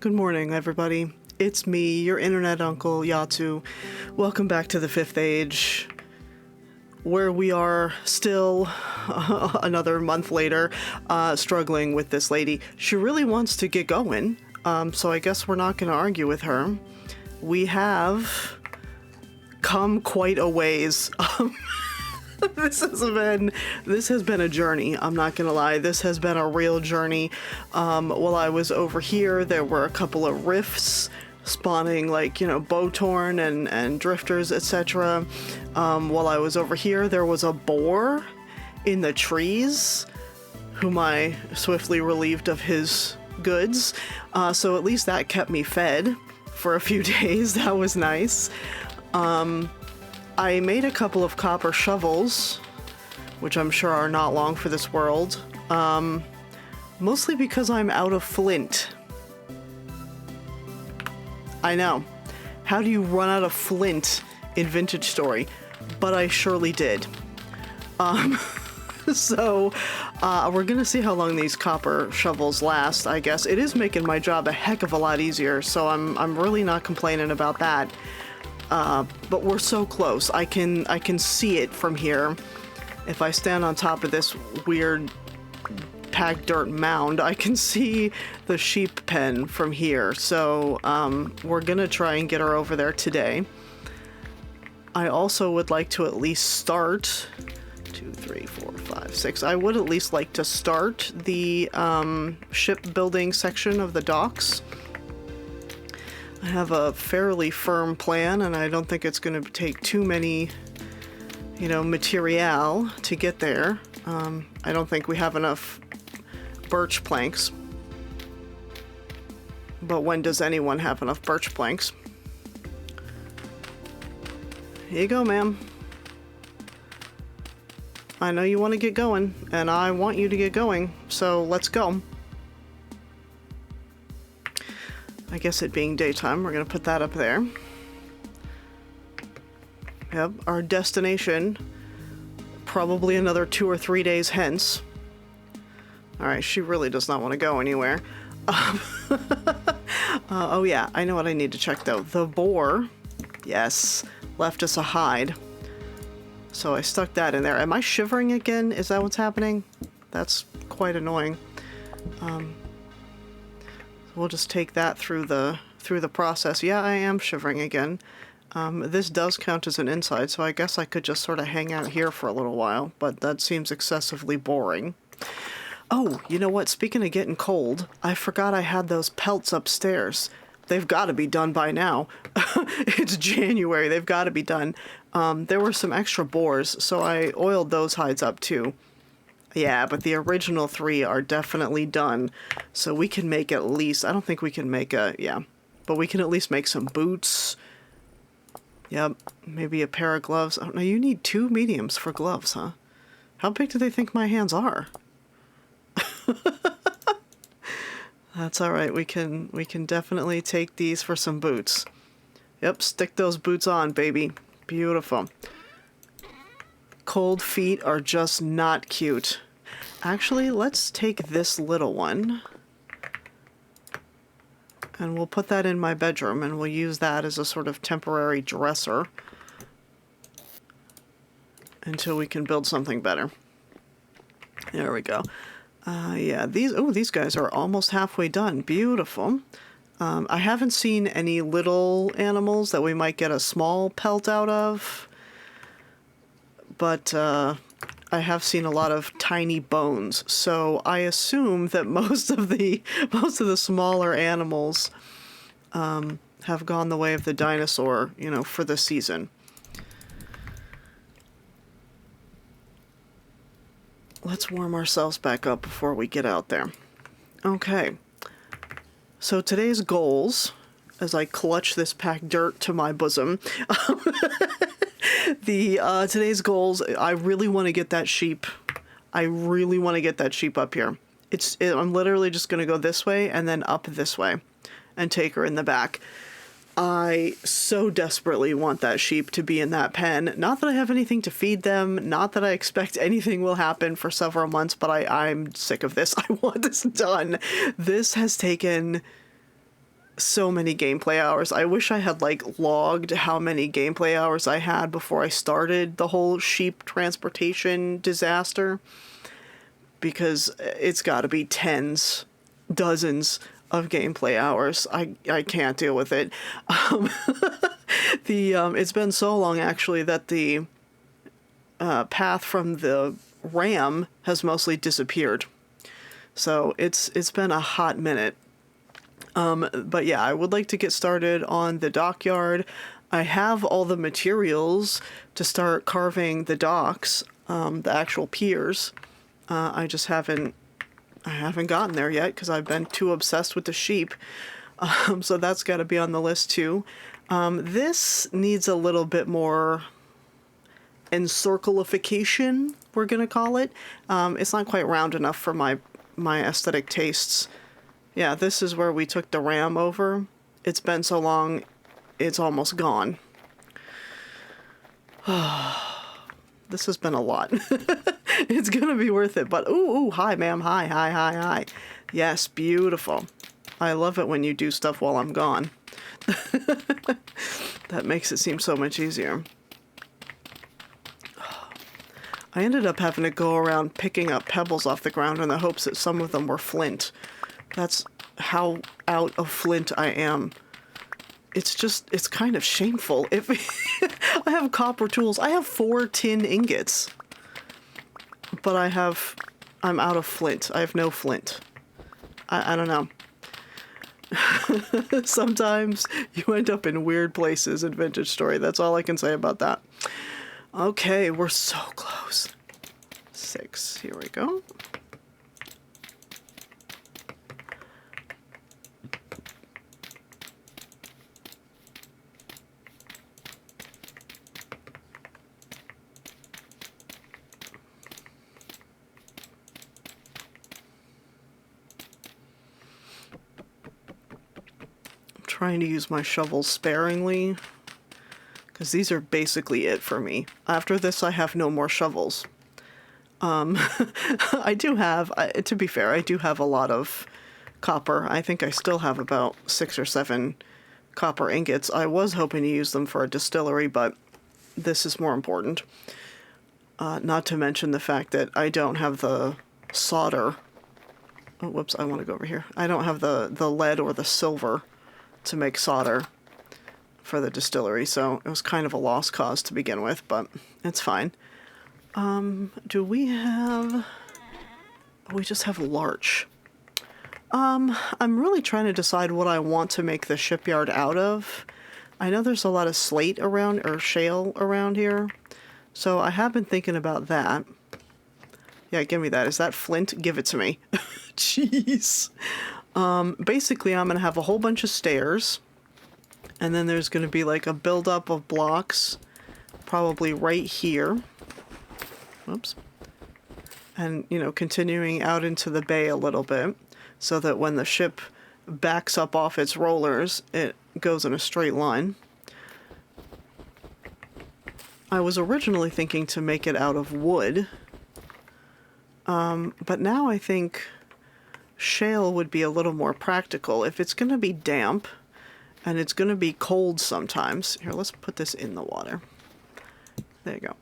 Good morning, everybody. It's me, your internet uncle, Yatu. Welcome back to the Fifth Age, where we are still, another month later, struggling with this lady. She really wants to get going, so I guess we're not going to argue with her. We have come quite a ways. This has been a journey. I'm not gonna lie. This has been a real journey. While I was over here, there were a couple of rifts spawning, Bowtorn and drifters, etc. While I was over here, there was a boar in the trees, whom I swiftly relieved of his goods. So at least that kept me fed for a few days. That was nice. I made a couple of copper shovels, which I'm sure are not long for this world, mostly because I'm out of flint. I know. How do you run out of flint in Vintage Story? But I surely did. So we're gonna see how long these copper shovels last, I guess. It is making my job a heck of a lot easier, so I'm really not complaining about that. But we're so close. I can see it from here. If I stand on top of this weird packed dirt mound, I can see the sheep pen from here. So we're gonna try and get her over there today. I also would like to at least start 2, 3, 4, 5, 6. I would at least like to start the shipbuilding section of the docks. I have a fairly firm plan, and I don't think it's going to take too many, material to get there. I don't think we have enough birch planks. But when does anyone have enough birch planks? Here you go, ma'am. I know you want to get going, and I want you to get going, so let's go. I guess it being daytime, we're going to put that up there. Yep, our destination, probably another 2 or 3 days hence. Alright, she really does not want to go anywhere. Oh yeah, I know what I need to check though. The boar, yes, left us a hide. So I stuck that in there. Am I shivering again? Is that what's happening? That's quite annoying. We'll just take that through the process. Yeah, I am shivering again. This does count as an inside, so I guess I could just sort of hang out here for a little while, but that seems excessively boring. Oh, you know what? Speaking of getting cold, I forgot I had those pelts upstairs. They've got to be done by now. It's January. They've got to be done. There were some extra boars, so I oiled those hides up too. Yeah, but the original 3 are definitely done, so we can make at least, I don't think we can make but we can at least make some boots. Yep, maybe a pair of gloves. Oh, no, you need 2 mediums for gloves, huh? How big do they think my hands are? That's alright, we can definitely take these for some boots. Yep, stick those boots on, baby. Beautiful. Cold feet are just not cute. Actually, let's take this little one and we'll put that in my bedroom and we'll use that as a sort of temporary dresser until we can build something better. There we go. Yeah, these guys are almost halfway done. Beautiful. I haven't seen any little animals that we might get a small pelt out of. But I have seen a lot of tiny bones, so I assume that most of the smaller animals have gone the way of the dinosaur, for the season. Let's warm ourselves back up before we get out there. Okay. So today's goals, as I clutch this packed dirt to my bosom. Today's goals, I really want to get that sheep. I really want to get that sheep up here. I'm literally just going to go this way and then up this way and take her in the back. I so desperately want that sheep to be in that pen. Not that I have anything to feed them, not that I expect anything will happen for several months, but I'm sick of this. I want this done. This has taken so many gameplay hours. I wish I had like logged how many gameplay hours I had before I started the whole sheep transportation disaster, because it's got to be tens, dozens of gameplay hours. I can't deal with it. It's been so long actually that the path from the ram has mostly disappeared. So it's been a hot minute. But yeah, I would like to get started on the dockyard. I have all the materials to start carving the docks, the actual piers. I just haven't gotten there yet because I've been too obsessed with the sheep. So that's got to be on the list too. This needs a little bit more encircleification, we're going to call it. It's not quite round enough for my aesthetic tastes. Yeah, this is where we took the ram over. It's been so long, it's almost gone. This has been a lot. It's gonna be worth it, but ooh, hi, ma'am, hi. Yes, beautiful. I love it when you do stuff while I'm gone. That makes it seem so much easier. I ended up having to go around picking up pebbles off the ground in the hopes that some of them were flint. That's how out of flint I am. It's kind of shameful. If I have copper tools, I have 4 tin ingots, but I'm out of flint. I have no flint. I don't know. Sometimes you end up in weird places in Vintage Story. That's all I can say about that. Okay, we're so close. 6, here we go. Trying to use my shovels sparingly, because these are basically it for me. After this, I have no more shovels. I do have, to be fair, I do have a lot of copper. I think I still have about 6 or 7 copper ingots. I was hoping to use them for a distillery, but this is more important. Not to mention the fact that I don't have the solder. Oh, whoops, I want to go over here. I don't have the lead or the silver to make solder for the distillery, so it was kind of a lost cause to begin with, but it's fine. Do we have... We just have larch. I'm really trying to decide what I want to make the shipyard out of. I know there's a lot of slate around, or shale around here, so I have been thinking about that. Yeah, give me that. Is that flint? Give it to me. Jeez. Basically, I'm going to have a whole bunch of stairs, and then there's going to be like a buildup of blocks, probably right here. Whoops. And, you know, continuing out into the bay a little bit, so that when the ship backs up off its rollers, it goes in a straight line. I was originally thinking to make it out of wood, but now I think shale would be a little more practical. If it's going to be damp, and it's going to be cold sometimes. Here, let's put this in the water. There you go.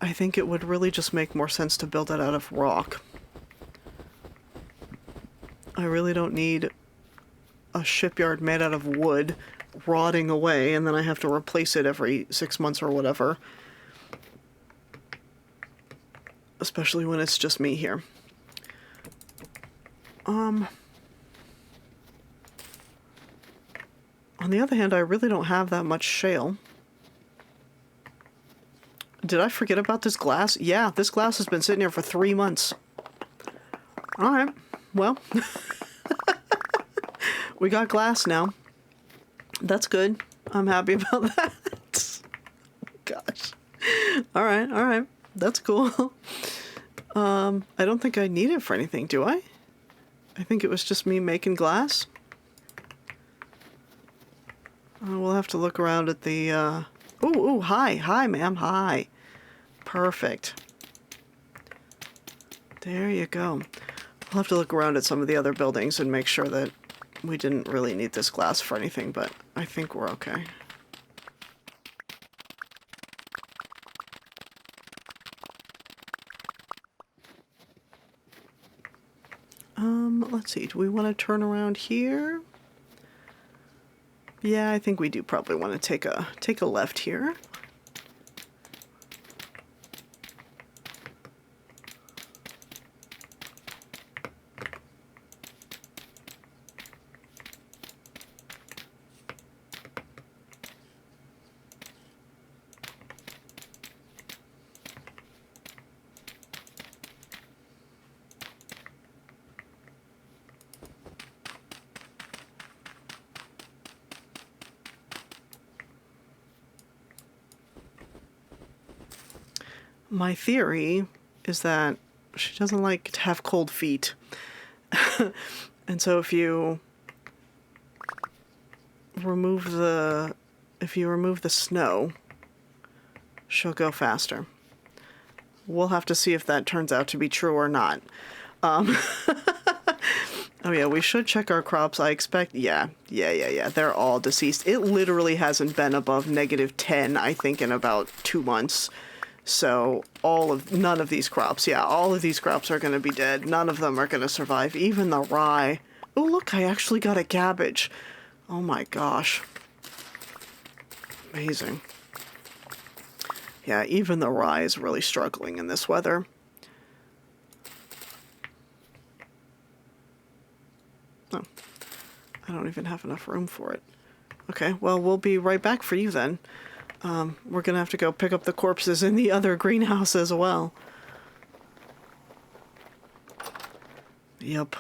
I think it would really just make more sense to build it out of rock. I really don't need a shipyard made out of wood rotting away, and then I have to replace it every 6 months or whatever. Especially when it's just me here. On the other hand, I really don't have that much shale. Did I forget about this glass? Yeah, this glass has been sitting here for 3 months. Alright, well. We got glass now. That's good. I'm happy about that. Gosh. Alright. That's cool. I don't think I need it for anything, do I? I think it was just me making glass. We'll have to look around at the, Ooh, hi, ma'am, hi. Perfect. There you go. I'll have to look around at some of the other buildings and make sure that we didn't really need this glass for anything, but I think we're okay. Let's see, do we want to turn around here? Yeah, I think we do probably want to take a left here. My theory is that she doesn't like to have cold feet. And so if you remove the snow, she'll go faster. We'll have to see if that turns out to be true or not. Oh yeah, we should check our crops. I expect, yeah. They're all deceased. It literally hasn't been above -10, I think, in about 2 months. So none of these crops, all of these crops are going to be dead. None of them are going to survive. Even the rye. Oh, look, I actually got a cabbage. Oh my gosh. Amazing. Yeah, even the rye is really struggling in this weather. Oh, I don't even have enough room for it. Okay, well, we'll be right back for you then. We're gonna have to go pick up the corpses in the other greenhouse as well. Yep.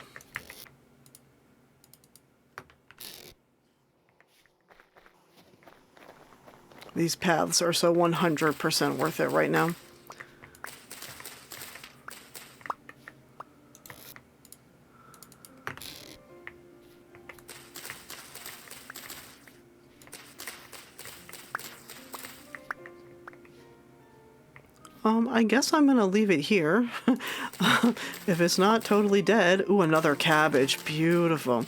These paths are so 100% worth it right now. I guess I'm gonna leave it here. If it's not totally dead. Ooh, another cabbage. Beautiful.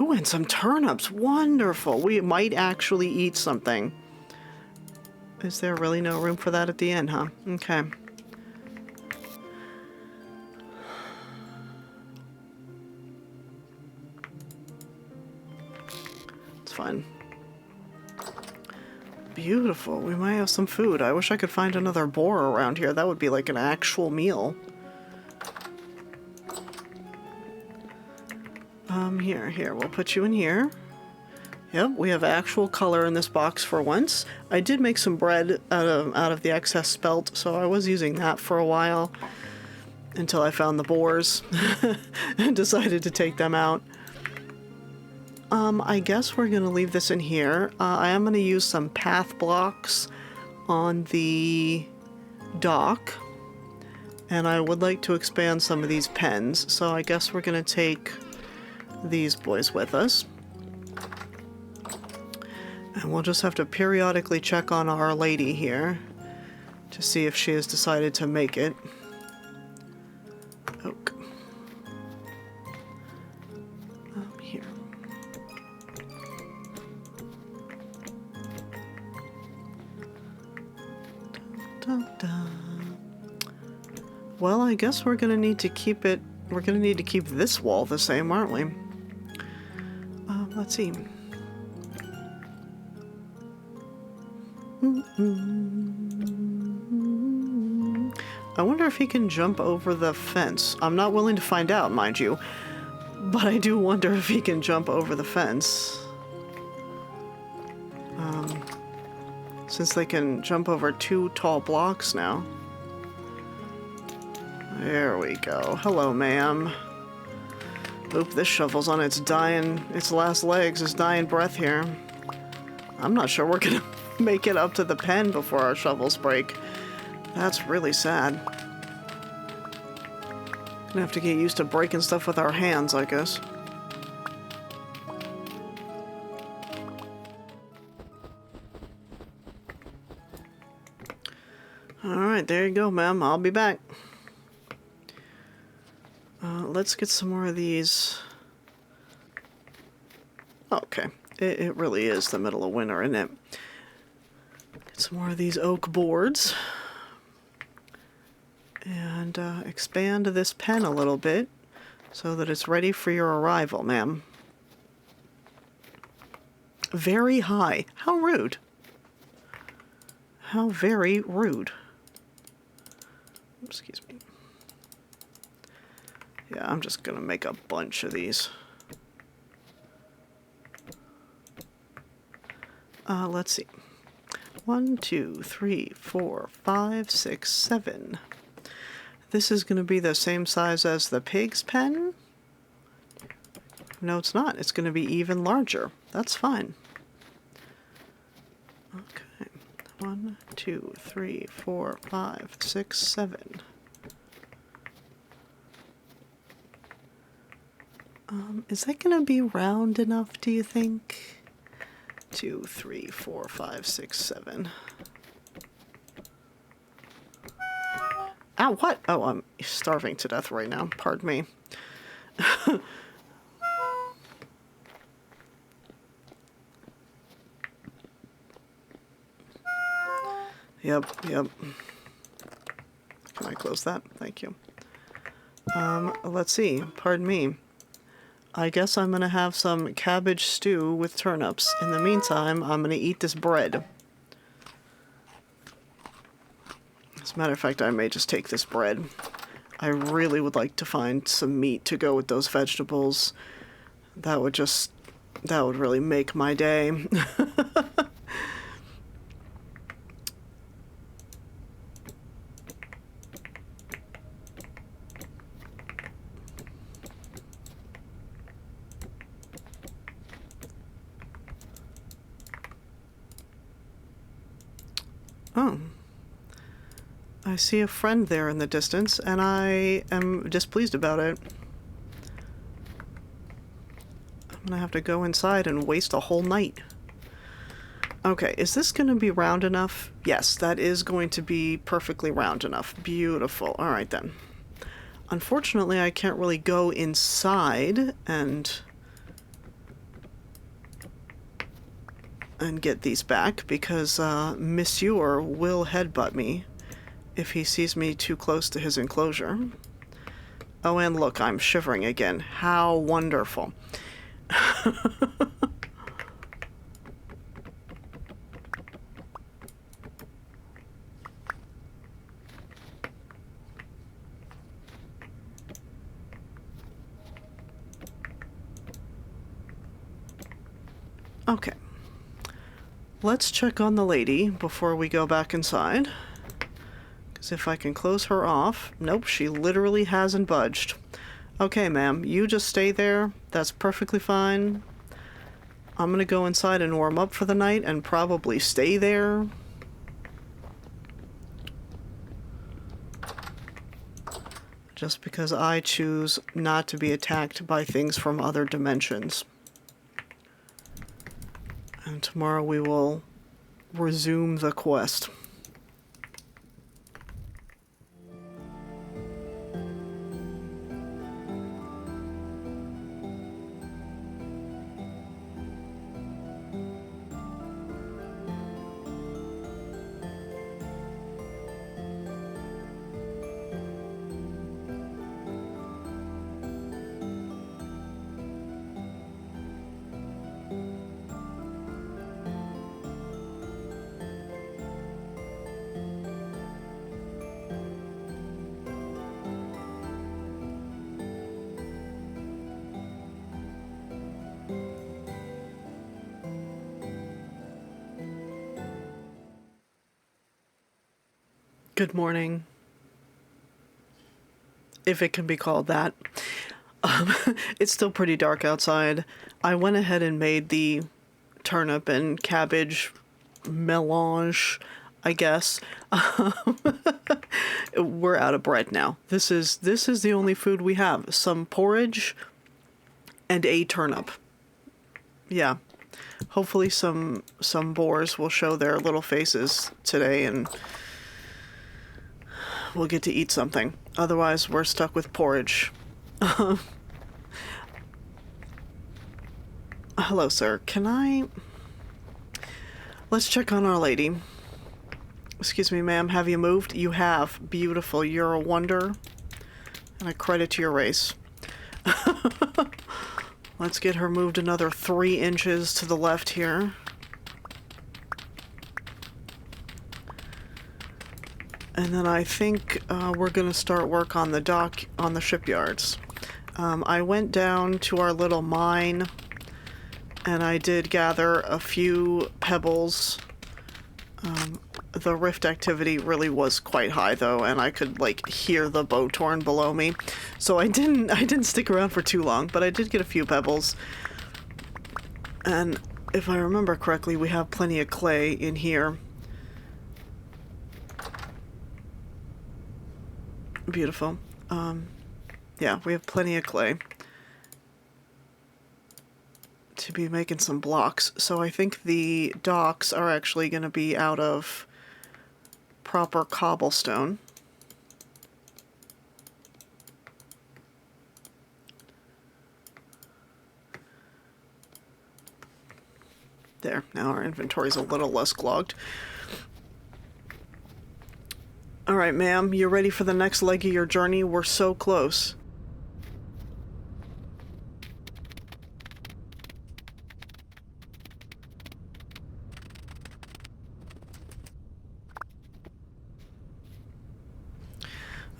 Ooh, and some turnips. Wonderful. We might actually eat something. Is there really no room for that at the end, huh? Okay. It's fine. Beautiful. We might have some food. I wish I could find another boar around here. That would be like an actual meal. Here. We'll put you in here. Yep, we have actual color in this box for once. I did make some bread out of the excess spelt, so I was using that for a while until I found the boars and decided to take them out. I guess we're going to leave this in here. I am going to use some path blocks on the dock, and I would like to expand some of these pens, so I guess we're going to take these boys with us. And we'll just have to periodically check on Our Lady here to see if she has decided to make it. Oak. Here. Dun, dun, dun. Well, I guess we're gonna need to keep it. We're gonna need to keep this wall the same, aren't we? Let's see. I wonder if he can jump over the fence. I'm not willing to find out, mind you, but I do wonder if he can jump over the fence. Since they can jump over 2 tall blocks now. There we go. Hello, ma'am. Oop, this shovel's on its last legs, its dying breath here. I'm not sure we're gonna make it up to the pen before our shovels break. That's really sad. Gonna have to get used to breaking stuff with our hands, I guess. Alright, there you go, ma'am. I'll be back. let's get some more of these. Okay, it really is the middle of winter, isn't it? Get some more of these oak boards. And expand this pen a little bit so that it's ready for your arrival, ma'am. Very high. How rude. How very rude. Excuse me. Yeah, I'm just gonna make a bunch of these. Let's see. 1, 2, 3, 4, 5, 6, 7. This is gonna be the same size as the pig's pen? No, it's not. It's gonna be even larger. That's fine. Okay. 1, 2, 3, 4, 5, 6, 7. Is that gonna be round enough, do you think? 2, 3, 4, 5, 6, 7. Ow, what? Oh, I'm starving to death right now. Pardon me. Yep. Can I close that? Thank you. Let's see. Pardon me. I guess I'm gonna have some cabbage stew with turnips. In the meantime, I'm gonna eat this bread. As a matter of fact, I may just take this bread. I really would like to find some meat to go with those vegetables. That would really make my day. Oh. I see a friend there in the distance, and I am displeased about it. I'm gonna have to go inside and waste a whole night. Okay, is this gonna be round enough? Yes, that is going to be perfectly round enough. Beautiful. Alright then. Unfortunately, I can't really go inside and get these back because Monsieur will headbutt me if he sees me too close to his enclosure. Oh, and look, I'm shivering again. How wonderful. Okay. Let's check on the lady before we go back inside. Because if I can close her off... Nope, she literally hasn't budged. Okay, ma'am, you just stay there. That's perfectly fine. I'm gonna go inside and warm up for the night and probably stay there. Just because I choose not to be attacked by things from other dimensions. And tomorrow we will resume the quest. Good morning. If it can be called that. It's still pretty dark outside. I went ahead and made the turnip and cabbage melange, I guess. We're out of bread now. This is the only food we have. Some porridge and a turnip. Yeah. Hopefully some boars will show their little faces today and we'll get to eat something. Otherwise, we're stuck with porridge Hello, sir. Can I... Let's check on Our Lady. Excuse me, ma'am. Have you moved? You have. Beautiful. You're a wonder. And a credit to your race. Let's get her moved another 3 inches to the left here. And then I think we're going to start work on the dock, on the shipyards. I went down to our little mine, and I did gather a few pebbles. The rift activity really was quite high, though, and I could, like, hear the boat torn below me. So I didn't stick around for too long, but I did get a few pebbles. And if I remember correctly, we have plenty of clay in here. Beautiful. Yeah, we have plenty of clay to be making some blocks. So I think the docks are actually going to be out of proper cobblestone. There, now our inventory's a little less clogged. Alright, ma'am, you ready for the next leg of your journey? We're so close.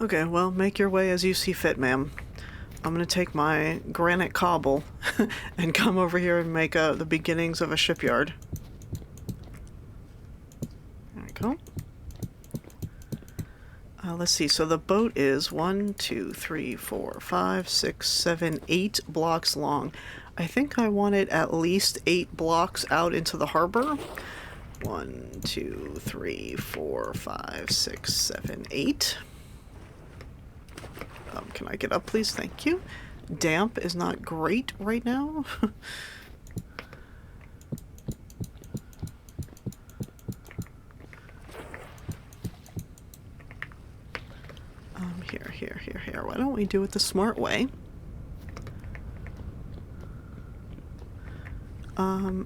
Okay, well, make your way as you see fit, ma'am. I'm gonna take my granite cobble and come over here and make the beginnings of a shipyard. There we go. Let's see, so the boat is 1, 2, 3, 4, 5, 6, 7, 8 blocks long. I think I want it at least 8 blocks out into the harbor. 1, 2, 3, 4, 5, 6, 7, 8. Can I get up, please? Thank you. Damp is not great right now. Here. Why don't we do it the smart way?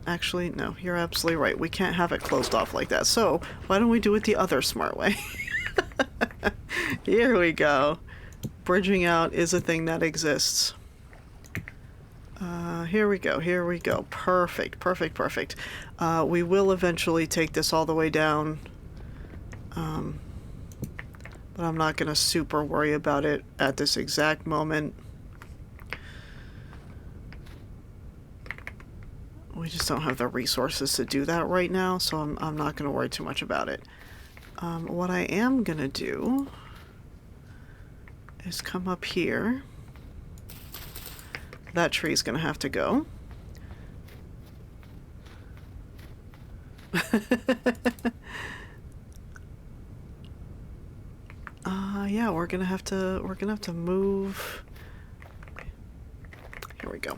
Actually, no, you're absolutely right. We can't have it closed off like that. So, why don't we do it the other smart way? Here we go. Bridging out is a thing that exists. Here we go. Perfect. We will eventually take this all the way down. But I'm not going to super worry about it at this exact moment. We just don't have the resources to do that right now, so I'm not going to worry too much about it. What I am going to do is come up here. That tree's going to have to go. Yeah, we're gonna have to move. Here we go.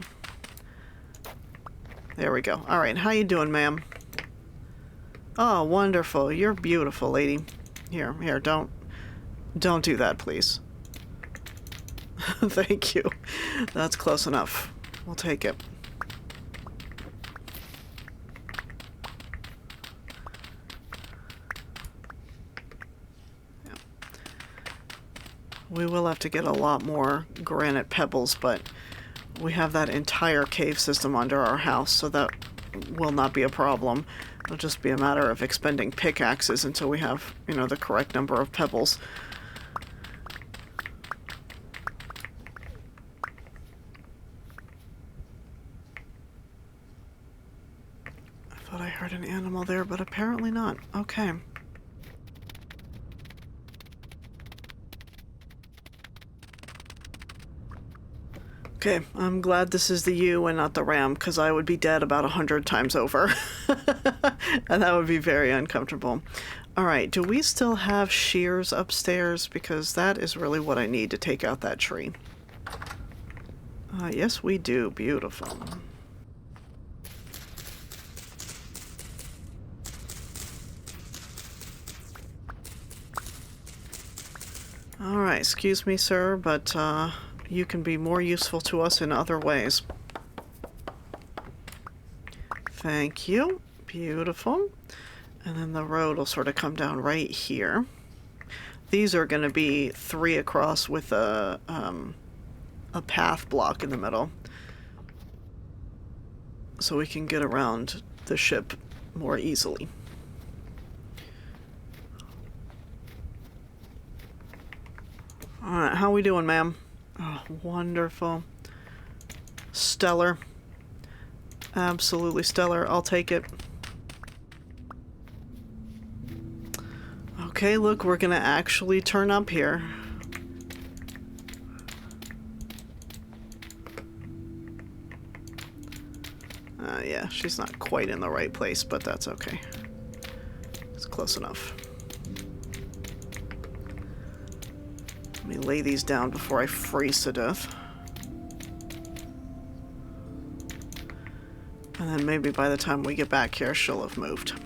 There we go. All right, how you doing, ma'am? Oh, wonderful. You're beautiful, lady. Here, don't do that, please. Thank you. That's close enough. We'll take it. We will have to get a lot more granite pebbles, but we have that entire cave system under our house, so that will not be a problem. It'll just be a matter of expending pickaxes until we have, the correct number of pebbles. I thought I heard an animal there, but apparently not. Okay. Okay, I'm glad this is the ewe and not the ram, because I would be dead about 100 times over. And that would be very uncomfortable. Alright, do we still have shears upstairs? Because that is really what I need to take out that tree. Yes, we do. Beautiful. Alright, excuse me, sir, but you can be more useful to us in other ways. Thank you. Beautiful. And then the road will sort of come down right here. These are going to be 3 across with a path block in the middle. So we can get around the ship more easily. Alright, how we doing, ma'am? Oh, wonderful. Stellar. Absolutely stellar. I'll take it. Okay, look, we're gonna actually turn up here. Yeah, she's not quite in the right place, but that's okay. It's close enough. Let me lay these down before I freeze to death. And then maybe by the time we get back here, she'll have moved.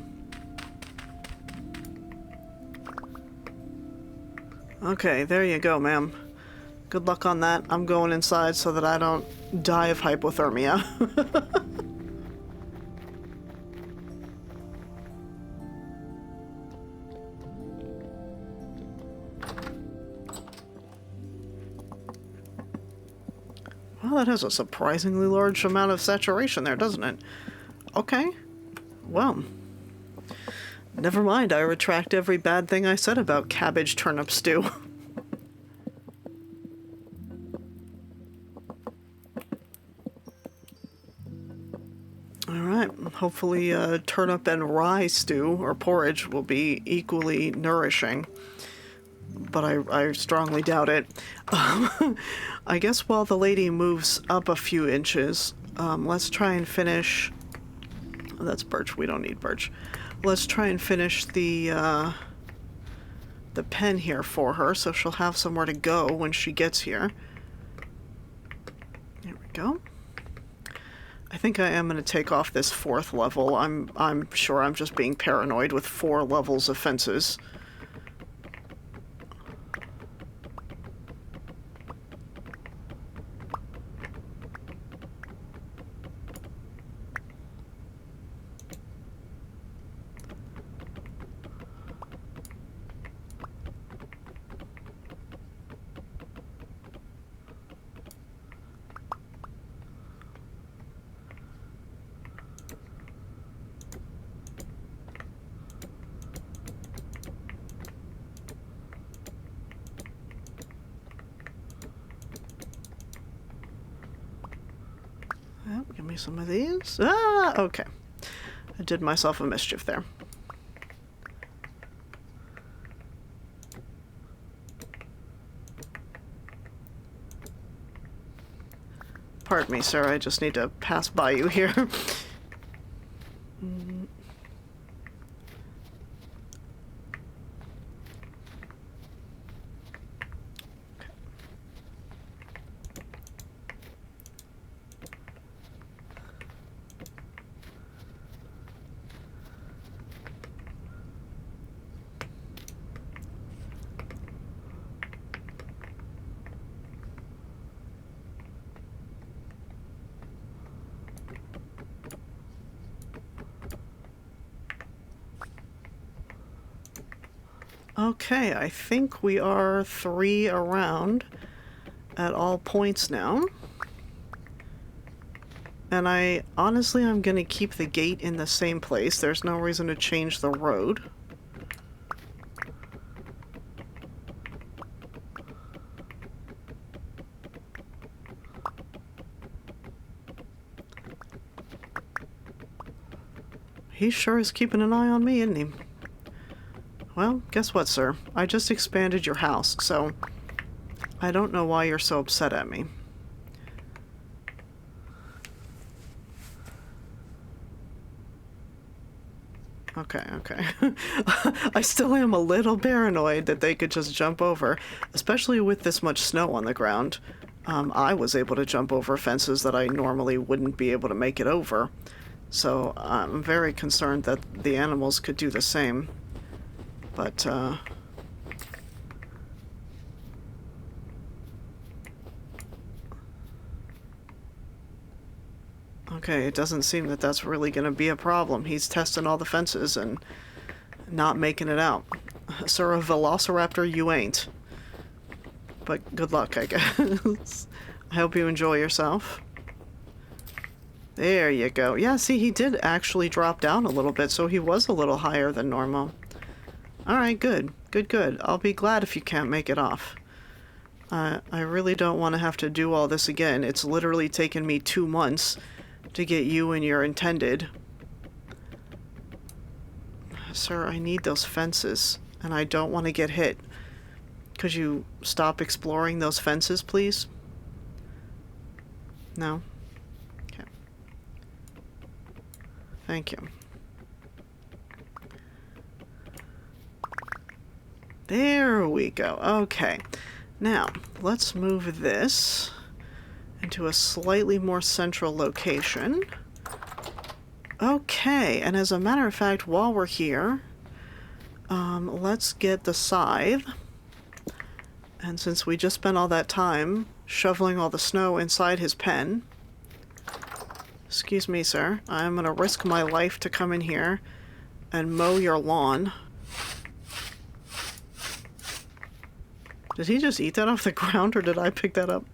Okay, there you go, ma'am. Good luck on that. I'm going inside so that I don't die of hypothermia. Well, that has a surprisingly large amount of saturation there, doesn't it? Okay. Well, never mind. I retract every bad thing I said about cabbage turnip stew. Alright, hopefully turnip and rye stew, or porridge, will be equally nourishing. But I strongly doubt it. I guess while the lady moves up a few inches, let's try and finish... That's birch, we don't need birch. Let's try and finish the pen here for her, so she'll have somewhere to go when she gets here. There we go. I think I am going to take off this 4th level. I'm sure I'm just being paranoid with 4 levels of fences. Oh, give me some of these. Ah, okay. I did myself a mischief there. Pardon me, sir. I just need to pass by you here. Okay, I think we are 3 around at all points now. And honestly, I'm gonna keep the gate in the same place. There's no reason to change the road. He sure is keeping an eye on me, isn't he? Well, guess what, sir? I just expanded your house, so I don't know why you're so upset at me. Okay, okay. I still am a little paranoid that they could just jump over, especially with this much snow on the ground. I was able to jump over fences that I normally wouldn't be able to make it over. So I'm very concerned that the animals could do the same. But, Okay, it doesn't seem that that's really going to be a problem. He's testing all the fences and not making it out. Sir, a velociraptor you ain't. But good luck, I guess. I hope you enjoy yourself. There you go. Yeah, see, he did actually drop down a little bit, so he was a little higher than normal. Alright, good. Good. I'll be glad if you can't make it off. I really don't want to have to do all this again. It's literally taken me 2 months to get you and your intended. Sir, I need those fences, and I don't want to get hit. Could you stop exploring those fences, please? No? Okay. Thank you. There we go. Okay. Now, let's move this into a slightly more central location. Okay, and as a matter of fact, while we're here, let's get the scythe. And since we just spent all that time shoveling all the snow inside his pen, excuse me, sir, I'm gonna risk my life to come in here and mow your lawn. Did he just eat that off the ground, or did I pick that up?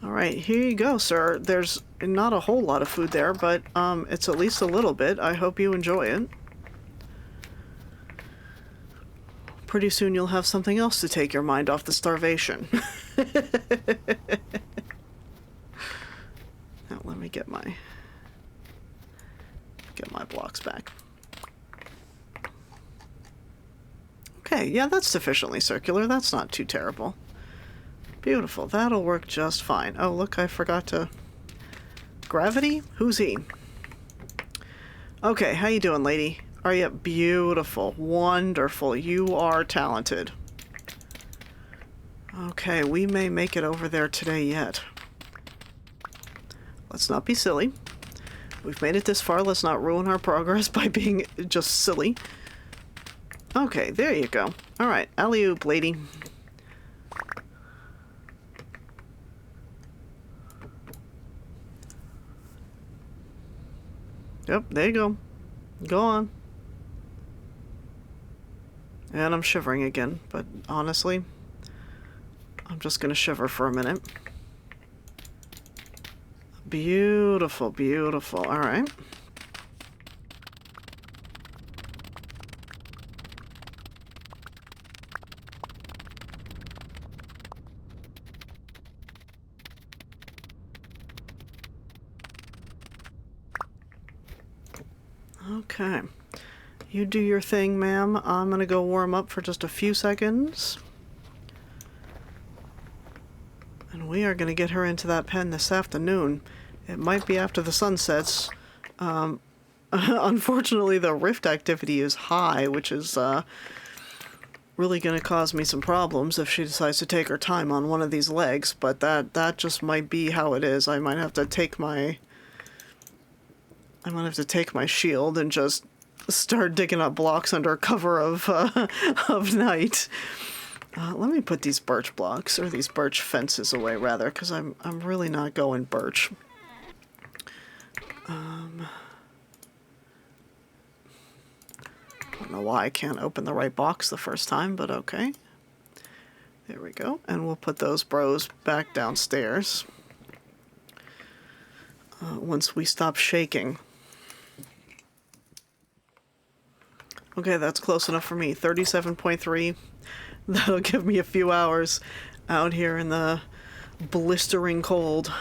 Alright, here you go, sir. There's not a whole lot of food there, but it's at least a little bit. I hope you enjoy it. Pretty soon you'll have something else to take your mind off the starvation. Now let me get my blocks back. Okay, yeah, that's sufficiently circular. That's not too terrible. Beautiful. That'll work just fine. Oh, look, I forgot to... Gravity? Who's he? Okay, how you doing, lady? Are you beautiful? Wonderful. You are talented. Okay, we may make it over there today yet. Let's not be silly. We've made it this far. Let's not ruin our progress by being just silly. Okay, there you go. Alright, alley-oop, lady. Yep, there you go. Go on. And I'm shivering again, but honestly, I'm just gonna shiver for a minute. Beautiful, beautiful. Alright. Okay. You do your thing, ma'am. I'm gonna go warm up for just a few seconds. And we are gonna get her into that pen this afternoon. It might be after the sun sets. Unfortunately, the rift activity is high, which is really gonna cause me some problems if she decides to take her time on one of these legs, but that just might be how it is. I might have to take my shield and just start digging up blocks under cover of night. Let me put these birch blocks, or these birch fences away, rather, because I'm really not going birch. I don't know why I can't open the right box the first time, but okay. There we go. And we'll put those bros back downstairs once we stop shaking. Okay, that's close enough for me. 37.3. That'll give me a few hours out here in the blistering cold.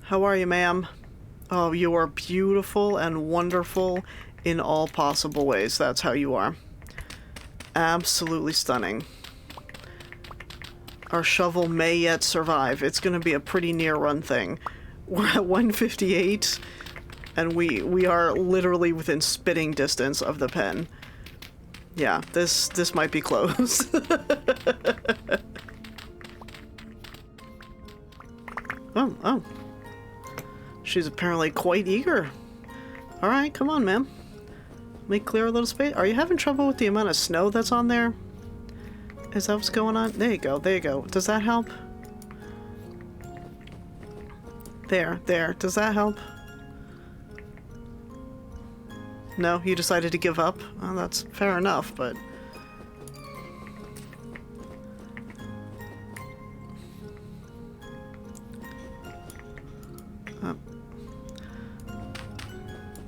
How are you, ma'am? Oh, you are beautiful and wonderful in all possible ways. That's how you are. Absolutely stunning. Our shovel may yet survive. It's going to be a pretty near-run thing. We're at 158, and we are literally within spitting distance of the pen. Yeah, this might be close. Oh. She's apparently quite eager. Alright, come on, ma'am. Let me clear a little space. Are you having trouble with the amount of snow that's on there? Is that what's going on? There you go, there you go. Does that help? There, there. Does that help? No, you decided to give up? Well, that's fair enough, but...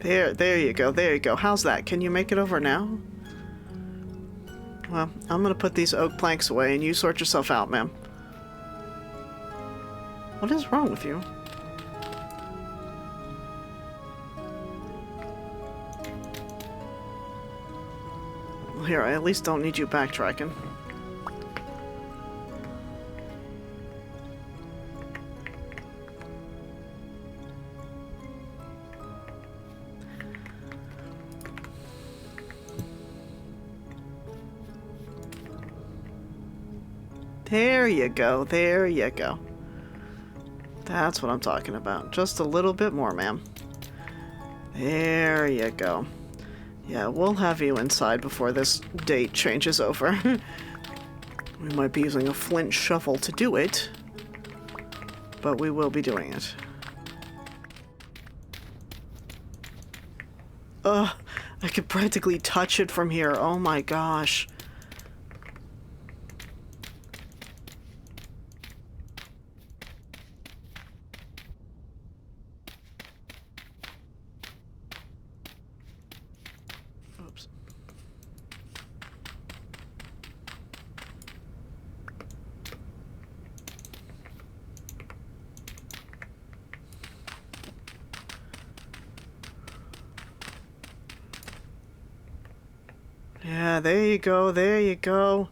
There you go, there you go. How's that? Can you make it over now? Well, I'm gonna put these oak planks away and you sort yourself out, ma'am. What is wrong with you? Well, here, I at least don't need you backtracking. There you go, there you go. That's what I'm talking about. Just a little bit more, ma'am. There you go. Yeah, we'll have you inside before this date changes over. We might be using a flint shovel to do it, but we will be doing it. Ugh, I could practically touch it from here. Oh my gosh. Oops. Yeah, there you go, there you go.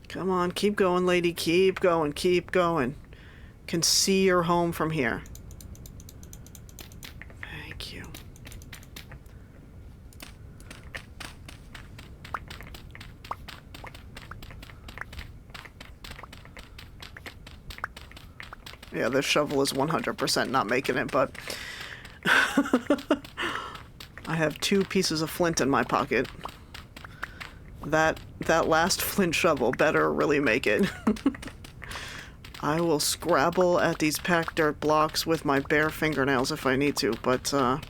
Come on, keep going, lady, keep going, keep going. Can see your home from here. Thank you. Yeah, this shovel is 100% not making it, but... I have 2 pieces of flint in my pocket. That last flint shovel better really make it. I will scrabble at these packed dirt blocks with my bare fingernails if I need to, but that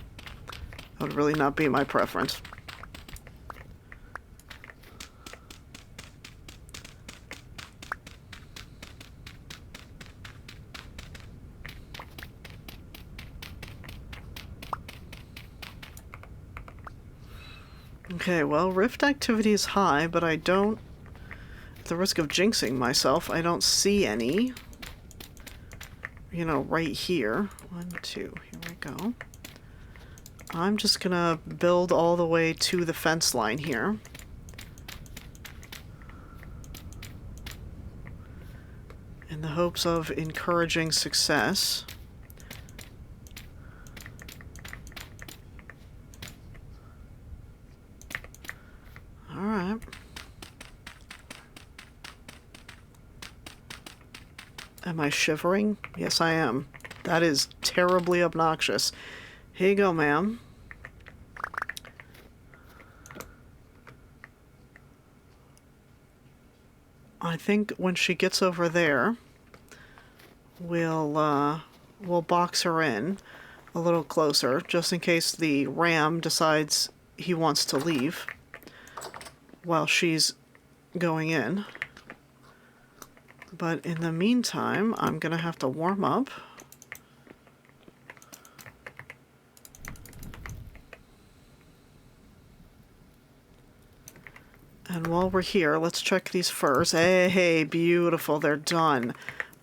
would really not be my preference. Okay, well, rift activity is high, but I don't, at the risk of jinxing myself, I don't see any. You know, right here. 1, 2, here we go. I'm just gonna build all the way to the fence line here. In the hopes of encouraging success. Alright. Am I shivering? Yes, I am. That is terribly obnoxious. Here you go, ma'am. I think when she gets over there, we'll box her in a little closer, just in case the ram decides he wants to leave while she's going in. But in the meantime, I'm gonna have to warm up. And while we're here, let's check these furs. Hey, beautiful, they're done.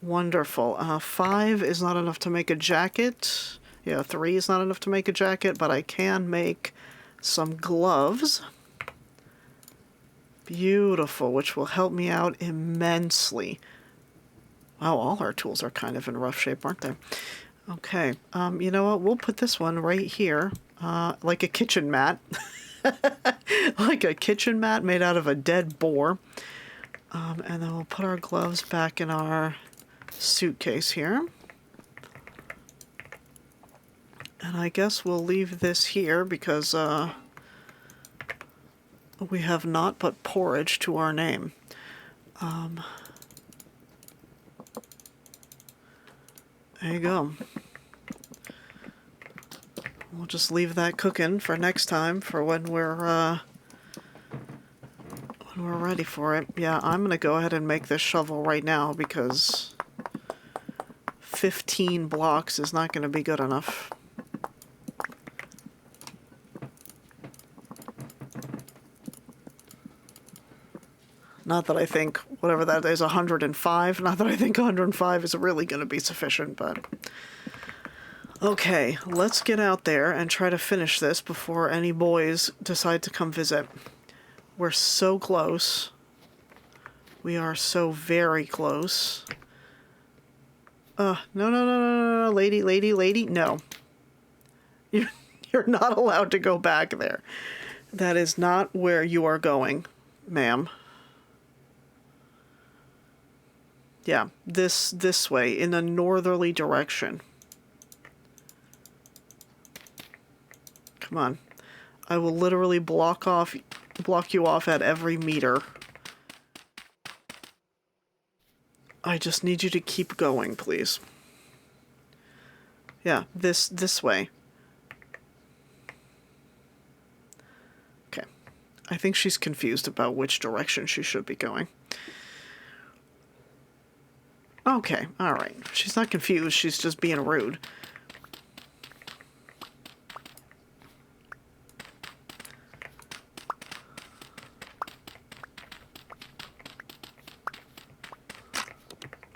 Wonderful. 5 is not enough to make a jacket. Yeah, 3 is not enough to make a jacket, but I can make some gloves. Beautiful, which will help me out immensely. Wow, all our tools are kind of in rough shape, aren't they? Okay, you know what? We'll put this one right here, like a kitchen mat. Like a kitchen mat made out of a dead boar. And then we'll put our gloves back in our suitcase here. And I guess we'll leave this here because, We have not but porridge to our name. There you go. We'll just leave that cooking for next time, for when we're ready for it. Yeah, I'm gonna go ahead and make this shovel right now because 15 blocks is not gonna be good enough. Not that I think whatever that is, 105. Not that I think 105 is really going to be sufficient, but... Okay, let's get out there and try to finish this before any boys decide to come visit. We're so close. We are so very close. No, no, no, no, no, no, lady, no. You're not allowed to go back there. That is not where you are going, ma'am. Yeah, this way, in a northerly direction. Come on. I will literally block you off at every meter. I just need you to keep going, please. Yeah, this way. Okay. I think she's confused about which direction she should be going. Okay, alright. She's not confused, she's just being rude.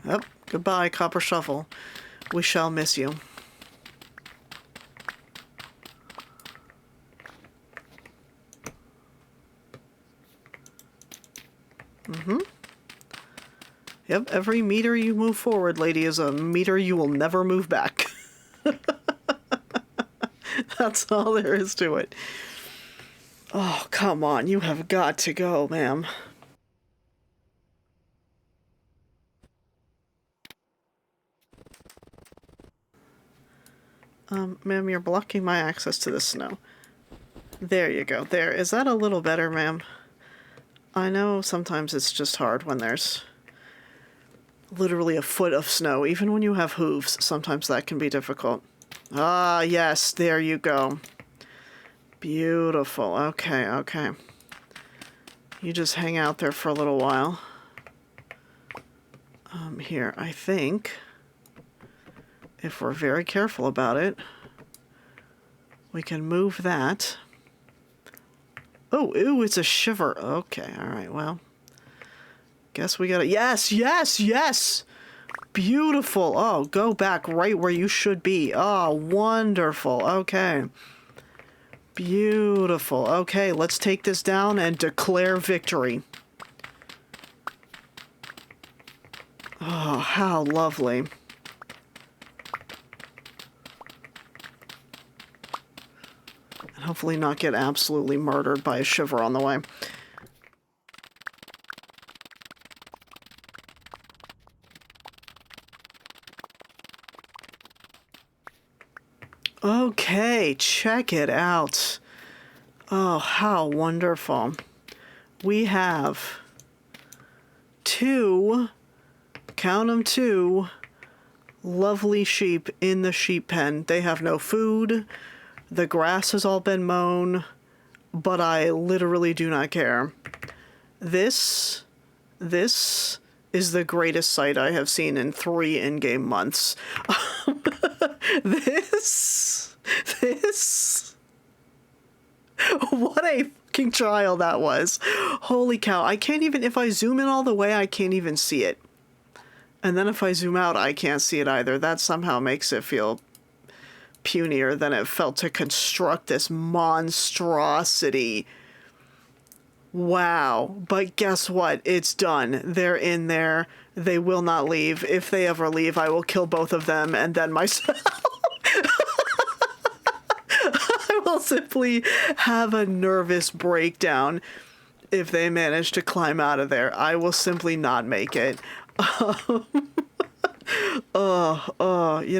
Yep, goodbye, Copper Shovel. We shall miss you. Yep, every meter you move forward, lady, is a meter you will never move back. That's all there is to it. Oh, come on, you have got to go, ma'am. Ma'am, you're blocking my access to the snow. There you go. There. Is that a little better, ma'am? I know sometimes it's just hard when there's literally a foot of snow. Even when you have hooves, sometimes that can be difficult. Ah, yes, there you go. Beautiful. Okay, okay. You just hang out there for a little while. Here, I think, if we're very careful about it, we can move that. Oh, ooh, it's a shiver. Okay, alright, well. Guess we gotta... Yes, yes, yes! Beautiful. Oh, go back right where you should be. Oh, wonderful. Okay. Beautiful. Okay, let's take this down and declare victory. Oh, how lovely. And hopefully not get absolutely murdered by a shiver on the way. Okay, check it out. Oh, how wonderful. We have 2, count 'em 2, lovely sheep in the sheep pen. They have no food. The grass has all been mown, but I literally do not care. This is the greatest sight I have seen in 3 in-game months. This, what a fucking trial that was. Holy cow, I can't even, if I zoom in all the way, I can't even see it. And then if I zoom out, I can't see it either. That somehow makes it feel punier than it felt to construct this monstrosity. Wow. But guess what? It's done. They're in there. They will not leave. If they ever leave, I will kill both of them and then myself. I will simply have a nervous breakdown if they manage to climb out of there. I will simply not make it. You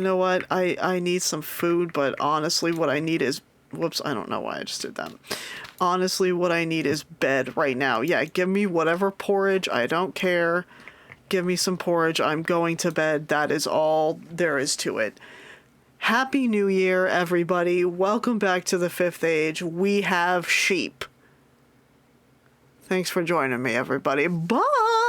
know what? I need some food, but honestly, what I need is Whoops, I don't know why I just did that. Honestly, what I need is bed right now. Yeah, give me whatever porridge. I don't care. Give me some porridge. I'm going to bed. That is all there is to it. Happy New Year, everybody. Welcome back to the Fifth Age. We have sheep. Thanks for joining me, everybody. Bye!